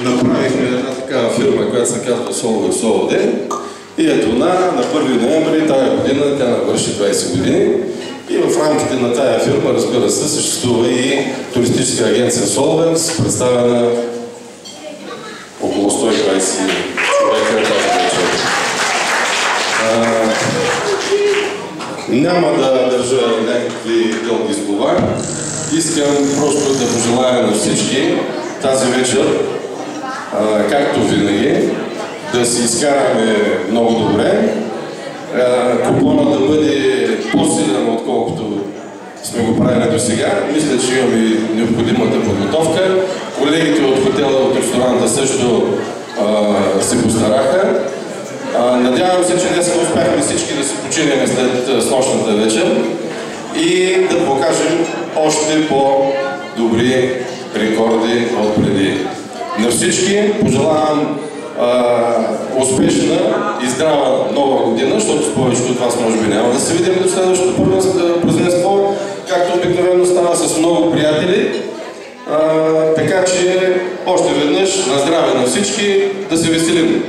направихме една такава фирма, която се казва Solvex ООД. И ето на 1 ноември тази година, тя навърши 20 години. И в рамките на тая фирма, разбира се, съществува и туристическа агенция Solvex, представена около 120 човека тази вечер. Няма да държа някакви дълги слова. Искам просто да пожелая на всички тази вечер, както винаги, да си изкараме много добре, купона да бъде по-силен, отколкото сме го правили до сега. Мисля, че имаме необходимата подготовка. Колегите от хотела, от ресторанта също се постараха. Надявам се, че днес успяхме всички да се починем след снощната вечер и да покажем още по-добри рекорди от преди. На всички пожелавам успешна и здрава нова година, защото с повечето от вас може би няма да се видим до следващото празненство, както обикновено става с много приятели. Така че още веднъж на здраве на всички, да се веселим!